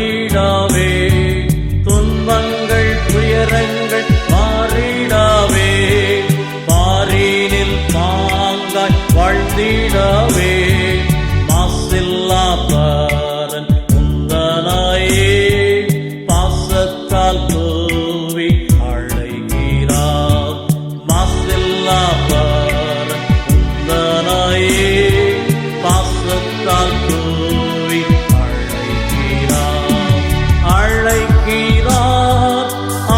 மாறிடாவே, துன்பங்கள் துயரங்கள் மாறிடாவே, பாரினில் பாங்காய் வாழ்ந்திடாவே, மாசில்லா பரன் உந்தனாயே பாசத்தால் தூவி அழைக்கிறார். மாசில்லா பரன் உந்தனாயே பாசத்தால் தூவி அழைக்கிறார். அழைக்கிறார்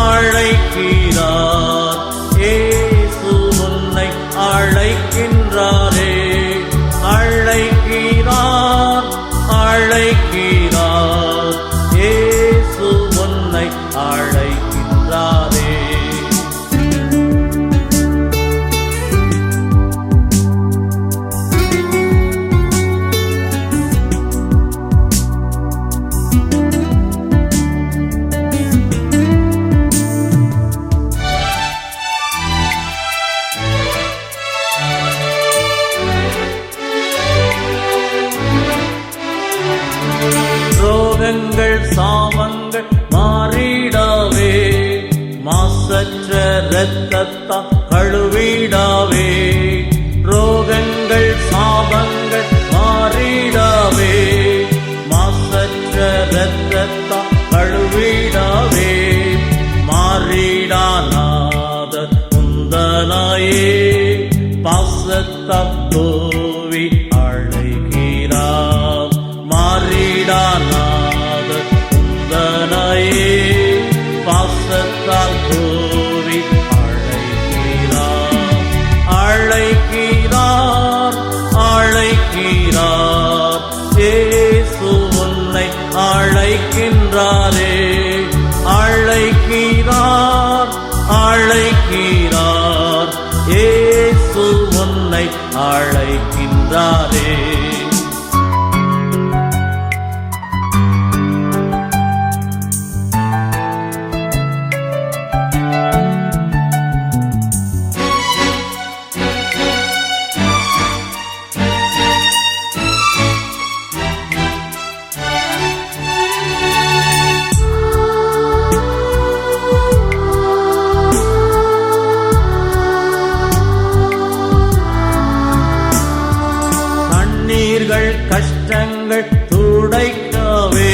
அழைக்கிறார் இயேசு உன்னை அழைக்கின்றாரே. அழைக்கிறார் அழைக்கிறார் இயேசு உன்னை அழைக்கின்றாரே. ரோகங்கள் சாபங்கள் மாறிடாவே, மாசற்ற இரத்தத்தால் கழுவிடாவே. ரோகங்கள் சாபங்கள் மாறிடாவே, மாசற்ற இரத்தத்தால் கழுவிடாவே. மாறிடானாத உந்தனாயே பாசத்தால் தூவி அழைக்கிறார். மாறிடானாத உந்தனாயே பாசத்தால் தூவி அழைக்கிறார். அழைக்கிறார் அழைக்கிறார் இயேசு உன்னை அழைக்கின்றாரே. அழைக்கிறார் அழைக்கிறார் இயேசு உன்னை அழைக்கின்றாரே. கஷ்டங்கள் துடைக்கவே,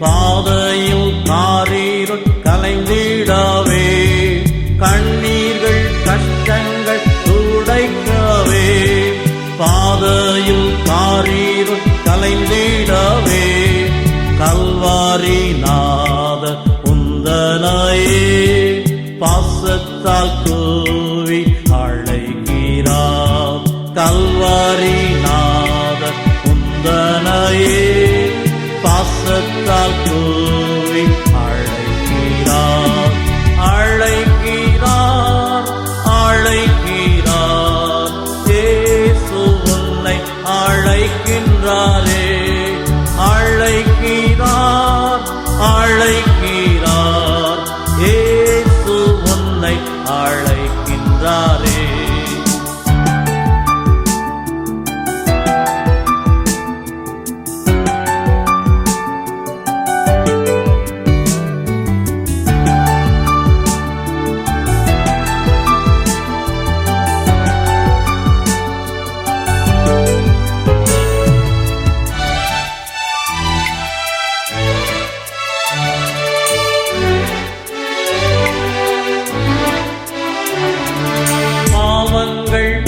பாதையில் காரீருள் கலைந்திடாவே. கண்ணீர்கள் கஷ்டங்கள் துடைக்கவே, பாதையில் காரீருள் கலைந்திடாவே. கல்வாரி நாத உந்தனாயே பாசத்தால் தூவி அழைக்கிறார். கல்வாரி நாத உந்தனாயே பாசத்தால் தூவி அழைக்கிறார். அழைக்கிறார் அழைக்கிறார் இயேசு உன்னை அழைக்கின்றாரே. அழைக்கிறார் அழைக்கிறார் இயேசு உன்னை அழைக்கின்றாரே.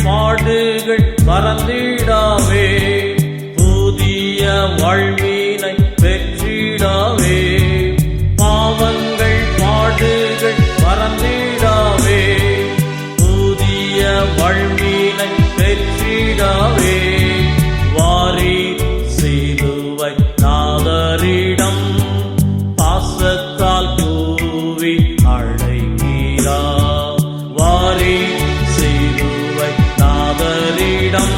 பாடுகள் மறந்திடாவே, புதிய வாழ்வினை பெற்றிடாவே. பாவங்கள் பாடுகள் மறந்திடாவே, புதிய வாழ்வினை பெற்றிடாவே. வாரி சிலுவை நாதரிடம் பாசத்தால் தூவி அழைக்கிறார். வாரி சிலுவை நாதரிடம்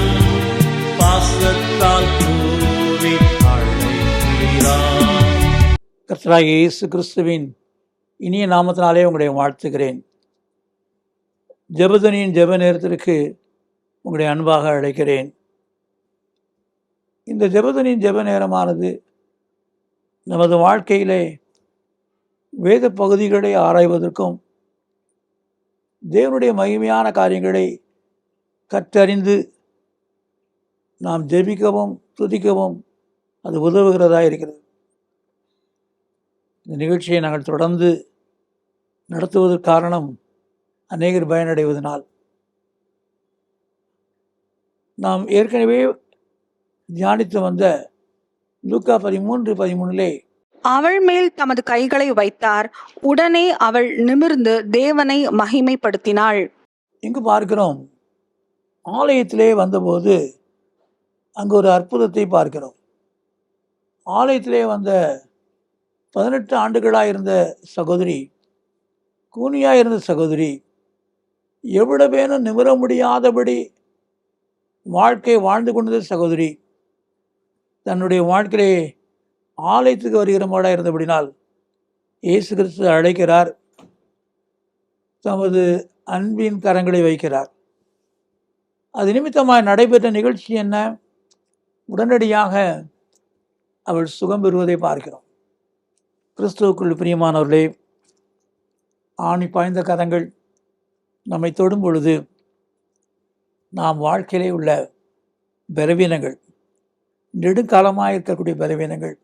பாசத்தால் தூவி அழைக்கிறார். கர்த்தராகிய இயேசு கிறிஸ்துவின் இனிய நாமத்தினாலே உங்களை வாழ்த்துகிறேன். ஜெபதனியின் ஜெப நேரத்திற்கு உங்களை அன்பாக அழைக்கிறேன். இந்த ஜெபதனியின் ஜெப நேரமானது நமது வாழ்க்கையிலே வேத பகுதிகளை ஆராய்வதற்கும் தேவனுடைய மகிமையான காரியங்களை கற்றறிந்து நாம் ஜெபிக்கவும் துதிக்கவும் அது உதவுகிறதா இருக்கிறது. இந்த நிகழ்ச்சியை நாங்கள் தொடர்ந்து நடத்துவதற்கு காரணம் அநேகர் பயனடைவதனால். நாம் ஏற்கனவே தியானித்து வந்த லூக்கா 13:13 அவள் மேல் தமது கைகளை வைத்தார், உடனே அவள் நிமிர்ந்து தேவனை மகிமைப்படுத்தினாள். இங்கு பார்க்கிறோம், ஆலயத்திலே வந்தபோது அங்கு ஒரு அற்புதத்தை பார்க்கிறோம். ஆலயத்திலே வந்த 18 ஆண்டுகளாக இருந்த சகோதரி, கூனியாக இருந்த சகோதரி, எவ்வளவேனும் நிமிர முடியாதபடி வாழ்க்கை வாழ்ந்து கொண்டது சகோதரி, தன்னுடைய வாழ்க்கையிலே ஆலயத்துக்கு வருகிற மாடாக இருந்தபடினால் இயேசு கிறிஸ்து அழைக்கிறார், தமது அன்பின் கரங்களை வைக்கிறார். அது நிமித்தமாக நடைபெற்ற நிகழ்ச்சி என்ன? உடனடியாக அவள் சுகம் பெறுவதை பார்க்கிறோம். கிறிஸ்துவுக்குள் பிரியமானவர்களே, ஆணி பாய்ந்த கரங்கள் நம்மை தொடும் பொழுது நாம் வாழ்க்கையிலே உள்ள பலவீனங்கள், நெடுங்காலமாக இருக்கக்கூடிய பலவீனங்கள்,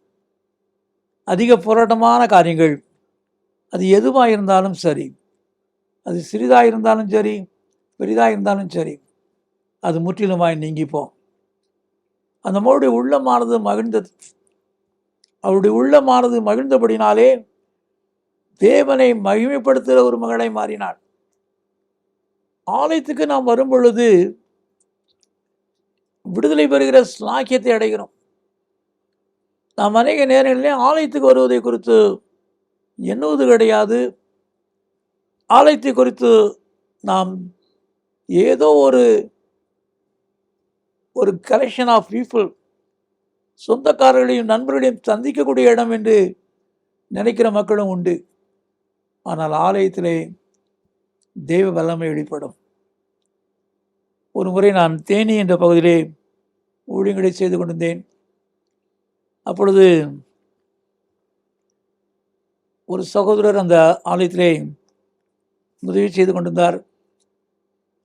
அதிக போராட்டமான காரியங்கள், அது எதுவாக இருந்தாலும் சரி, அது சிறிதாக இருந்தாலும் சரி, பெரிதாக இருந்தாலும் சரி, அது முற்றிலுமாய் நீங்கிப்போம். அந்த மகளுடைய உள்ளமானது மகிழ்ந்தது. அவருடைய உள்ளமானது மகிழ்ந்தபடினாலே தேவனை மகிமைப்படுத்துகிற ஒரு மகளை மாறினாள். ஆலயத்துக்கு நாம் வரும் பொழுது விடுதலை பெறுகிற ஸ்லாக்கியத்தை அடைகிறோம். நாம் அநேக நேரங்களிலே ஆலயத்துக்கு வருவதை குறித்து எண்ணுவது கிடையாது. ஆலயத்தை குறித்து நாம் ஏதோ ஒரு கலெக்ஷன் ஆஃப் பீப்புள், சொந்தக்காரர்களையும் நண்பர்களையும் சந்திக்கக்கூடிய இடம் என்று நினைக்கிற மக்களும் உண்டு. ஆனால் ஆலயத்திலே தெய்வ வல்லமை வெளிப்படும். ஒரு முறை நான் தேனி என்ற பகுதியிலே ஊழியங்களை செய்து கொண்டிருந்தேன். அப்பொழுது ஒரு சகோதரர் அந்த ஆலயத்திலே உதவி செய்து கொண்டிருந்தார்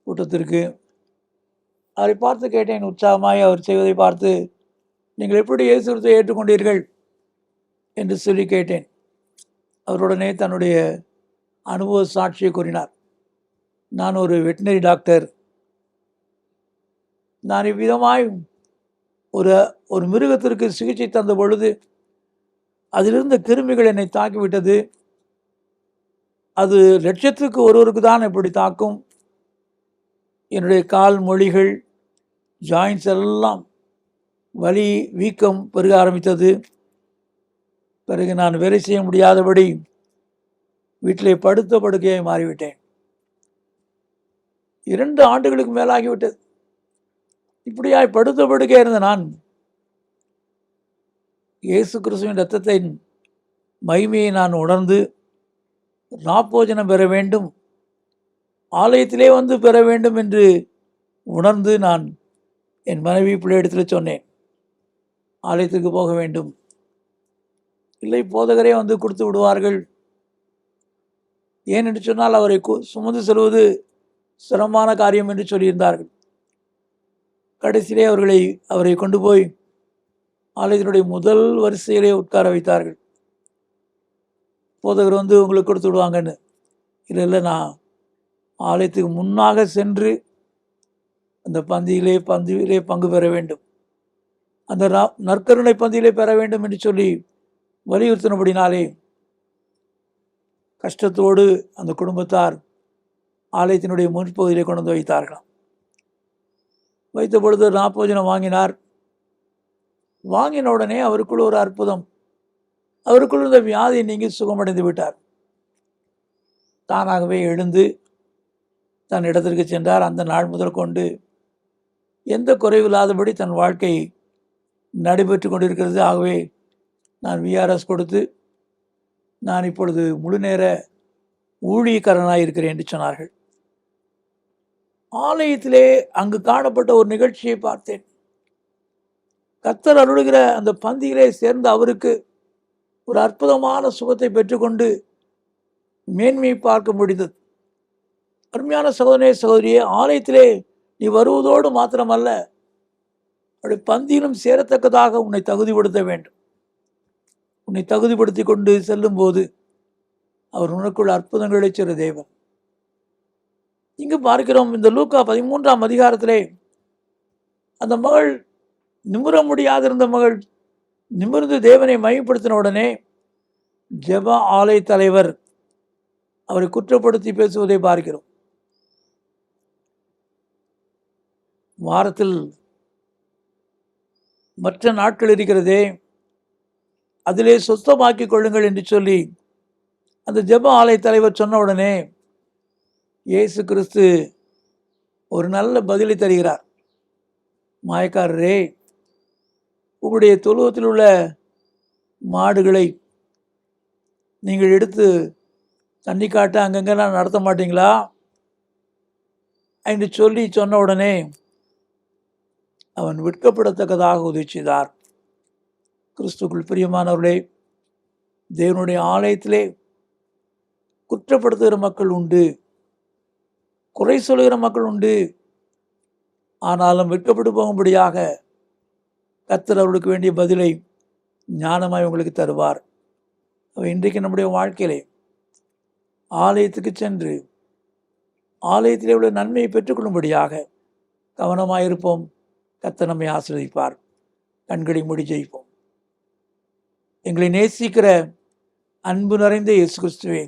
கூட்டத்திற்கு. அவரை பார்த்து கேட்டேன், உற்சாகமாய் அவர் செய்வதை பார்த்து, நீங்கள் எப்படி இயேசு கிறிஸ்துவை ஏற்றுக்கொண்டீர்கள் என்று சொல்லி கேட்டேன். அவருடனே தன்னுடைய அனுபவ சாட்சியை கூறினார். நான் ஒரு வெட்டினரி டாக்டர். நான் இவ்விதமாய் ஒரு மிருகத்திற்கு சிகிச்சை தந்த பொழுது அதிலிருந்த கிருமிகள் என்னை தாக்கிவிட்டது. அது லட்சத்துக்கு ஒருவருக்கு தான் இப்படி தாக்கும். என்னுடைய கால் மொழிகள், ஜாயின்ஸ் எல்லாம் வலி, வீக்கம் பெருக ஆரம்பித்தது. பிறகு நான் வேலை செய்ய முடியாதபடி வீட்டிலே படுத்த படுக்கையை மாறிவிட்டேன். 2 ஆண்டுகளுக்கு மேலாகிவிட்டது. இப்படியாய் படுத்த படுக்கையாக இருந்த நான் இயேசு கிறிஸ்துவின் இரத்தத்தின் மகிமையை நான் உணர்ந்து ராப்போஜனம் பெற வேண்டும், ஆலயத்திலே வந்து பெற வேண்டும் என்று உணர்ந்து நான் என் மனைவி பிள்ளையிடத்தில் சொன்னேன், ஆலயத்துக்கு போக வேண்டும். இல்லை, போதகரே வந்து கொடுத்து விடுவார்கள். ஏன் என்று சொன்னால் அவரை சுமந்து செல்வது சிரமமான காரியம் என்று சொல்லியிருந்தார்கள். கடைசியிலே அவரை கொண்டு போய் ஆலயத்தினுடைய முதல் வரிசையிலே உட்கார வைத்தார்கள். போதகர் வந்து உங்களுக்கு கொடுத்து விடுவாங்கன்னு. இல்லை, நான் ஆலயத்துக்கு முன்னாக சென்று அந்த பந்தியிலே பங்கு பெற வேண்டும், அந்த நற்கருணை பந்தியிலே பெற வேண்டும் என்று சொல்லி வலியுறுத்தினபடினாலே கஷ்டத்தோடு அந்த குடும்பத்தார் ஆலயத்தினுடைய முன்பகுதியிலே கொண்டு வந்து வைத்தார்களாம். வைத்த பொழுது ராப்போஜனம் வாங்கினார். வாங்கின உடனே அவருக்குள் ஒரு அற்புதம். அவருக்குள் இருந்த வியாதி நீங்கி சுகமடைந்து விட்டார். தானாகவே எழுந்து தன் இடத்திற்கு சென்றார். அந்த நாள் முதல் கொண்டு எந்த குறைவில்லாதபடி தன் வாழ்க்கை நடைபெற்று கொண்டிருக்கிறது. ஆகவே நான் விஆர்எஸ் கொடுத்து நான் இப்பொழுது முழு நேர ஊழியக்காரனாக இருக்கிறேன் என்று சொன்னார்கள். ஆலயத்திலே அங்கு காணப்பட்ட ஒரு நிகழ்ச்சியை பார்த்தேன். கர்த்தர் அருளுகிற அந்த பந்தியிலே சேர்ந்த அவருக்கு ஒரு அற்புதமான சுகத்தை பெற்றுக்கொண்டு மேன்மையை பார்க்க முடிந்தது. அருமையான சகோதரனே சகோதரியே, ஆலயத்திலே நீ வருவதோடு மாத்திரமல்ல, அவருடைய பந்தியிலும் சேரத்தக்கதாக உன்னை தகுதிப்படுத்த வேண்டும். உன்னை தகுதிப்படுத்தி கொண்டு செல்லும் போது அவர் உனக்குள்ள அற்புதங்களை செய்கிற தேவன். இங்கு பார்க்கிறோம், இந்த லூக்கா 13ஆம் அதிகாரத்திலே அந்த மகள், நிமிர முடியாதிருந்த மகள் நிமிர்ந்து தேவனை மகிமைப்படுத்தின உடனே ஜெப ஆலய தலைவர் அவரை குற்றப்படுத்தி பேசுவதை பார்க்கிறோம். வாரத்தில் மற்ற நாட்கள் இருக்கிறதே, அதிலே சுத்தமாக்கிக் கொள்ளுங்கள் என்று சொல்லி அந்த ஜெப ஆலய தலைவர் சொன்ன உடனே இயேசு கிறிஸ்து ஒரு நல்ல பதிலை தருகிறார். மாயக்காரரே, உங்களுடைய தொழுவத்தில் உள்ள மாடுகளை நீங்கள் எடுத்து தண்ணி காட்ட அங்கங்கெல்லாம் நடத்த மாட்டீங்களா என்று சொல்லி சொன்ன உடனே அவன் விற்கப்படத்தக்கதாக உதவி செய்தார். கிறிஸ்துக்குள் பிரியமானவர்களே, தேவனுடைய ஆலயத்திலே குற்றப்படுத்துகிற மக்கள் உண்டு, குறை சொல்லுகிற மக்கள் உண்டு. ஆனாலும் விற்கப்பட்டு போகும்படியாக கர்த்தர் அவர்களுக்கு வேண்டிய பதிலை ஞானமாய் உங்களுக்கு தருவார். இன்றைக்கு நம்முடைய வாழ்க்கையிலே ஆலயத்துக்கு சென்று ஆலயத்திலே உள்ள நன்மையை பெற்றுக்கொள்ளும்படியாக கவனமாயிருப்போம். கர்த்தர் நம்மை ஆசீர்வதிப்பார். கண்களை மூடி ஜெயிப்போம். எங்களை நேசிக்கிற அன்பு நிறைந்த இயேசு கிறிஸ்துவே,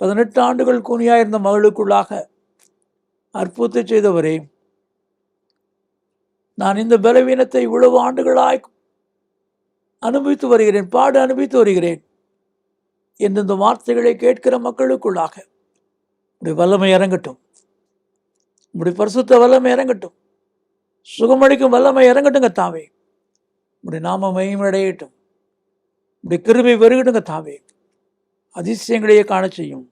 18 ஆண்டுகள் கூனியாயிருந்த மகளுக்குள்ளாக அற்புதத்தை செய்தவரே, நான் இந்த பலவீனத்தை இவ்வளவு ஆண்டுகளாய் அனுபவித்து வருகிறேன், பாடு அனுபவித்து வருகிறேன் என்று இந்த வார்த்தைகளை கேட்கிற மக்களுக்குள்ளாக உடைய வல்லமை இறங்கட்டும், உடைய பரிசுத்த வல்லமை இறங்கட்டும், சுகமளிக்கும் வல்லமை இறங்கட்டுங்க தாவே. உடைய நாம மகிமையடையட்டும், உடைய கிருபை பெருகட்டுங்க தாவே. அதிசயங்களையே காண செய்யும்.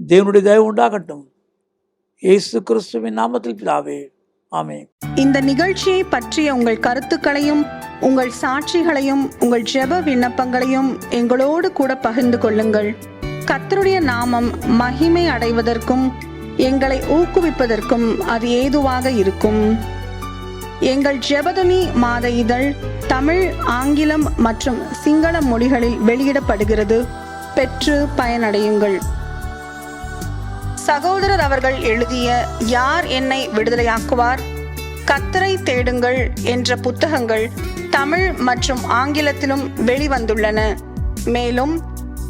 தேவனுடைய தயவு உண்டாகட்டும். இயேசு கிறிஸ்துவின் நாமத்தில் பிதாவே, ஆமென். இந்த நிகழ்ச்சியை பற்றிய உங்கள் கருத்துக்களையும் உங்கள் சாட்சிகளையும் உங்கள் ஜெப விண்ணப்பங்களையும் எங்களோடு கூட பகிர்ந்து கொள்ளுங்கள். கர்த்தருடைய நாமம் மகிமை அடைவதற்கும் எங்களை ஊக்குவிப்பதற்கும் அது ஏதுவாக இருக்கும். எங்கள் ஜெபதுனி மாத இதழ் தமிழ், ஆங்கிலம் மற்றும் சிங்கள மொழிகளில் வெளியிடப்படுகிறது. பெற்று பயனடையுங்கள். சகோதரர் அவர்கள் எழுதிய யார் என்னை விடுதலையாக்குவார், கர்த்தரை தேடுங்கள் என்ற புத்தகங்கள் தமிழ் மற்றும் ஆங்கிலத்திலும் வெளிவந்துள்ளன. மேலும்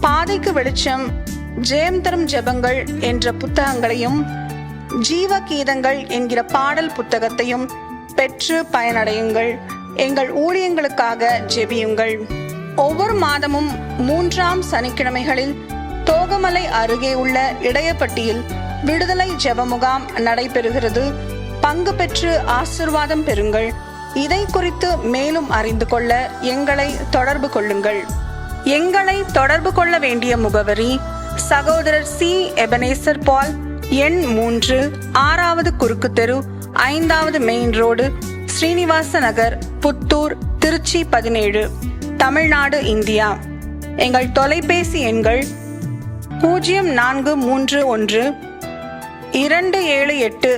பாதைக்கு வெளிச்சம், ஜெயம் தரும் ஜெபங்கள் என்ற புத்தகங்களையும் ஜீவ கீதங்கள் என்கிற பாடல் புத்தகத்தையும் பெற்று பயனடையுங்கள். எங்கள் ஊழியங்களுக்காக ஜெபியுங்கள். ஒவ்வொரு மாதமும் 3ஆம் சனிக்கிழமைகளில் தோகமலை அருகே உள்ள இடையப்பட்டியில் விடுதலை ஜெப முகாம் நடைபெறுகிறது. பங்கு பெற்று ஆசீர்வாதம் பெறுங்கள். இதை குறித்து மேலும் அறிந்து கொள்ள எங்களை தொடர்பு கொள்ளுங்கள். எங்களை தொடர்பு கொள்ள வேண்டிய முகவரி: சகோதரர் சி. எபனேசர் பால், எண் 3, 6வது குறுக்கு தெரு, 5வது மெயின் ரோடு, ஸ்ரீனிவாச நகர், புத்தூர், திருச்சி 17, தமிழ்நாடு, இந்தியா. எங்கள் தொலைபேசி எண்கள் 0431 278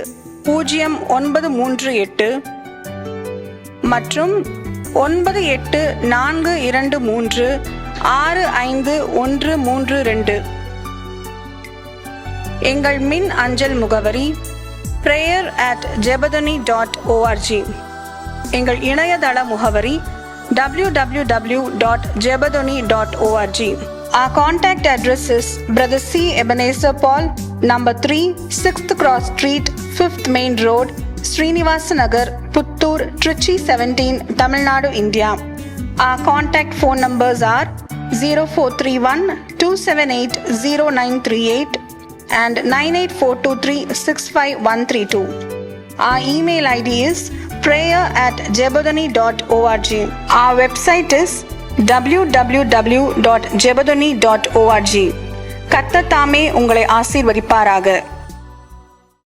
0938 மற்றும் 9842 65132. எங்கள் மின் அஞ்சல் முகவரி prayer@jebadani.org. எங்கள் இணையதள முகவரி www.jebadani.org. Our contact address is Brother C. Ebenezer Paul, number 3, 6th Cross Street, 5th Main Road, Srinivasa Nagar, Puttur, Trichy 17, Tamil Nadu, India. Our contact phone numbers are 0431 278 0938 and 98423 Our email ID is prayer@jebadani.org. Our website is www.jebadani.org. கர்த்தர் தாமே உங்களை ஆசீர்வதிப்பாராக.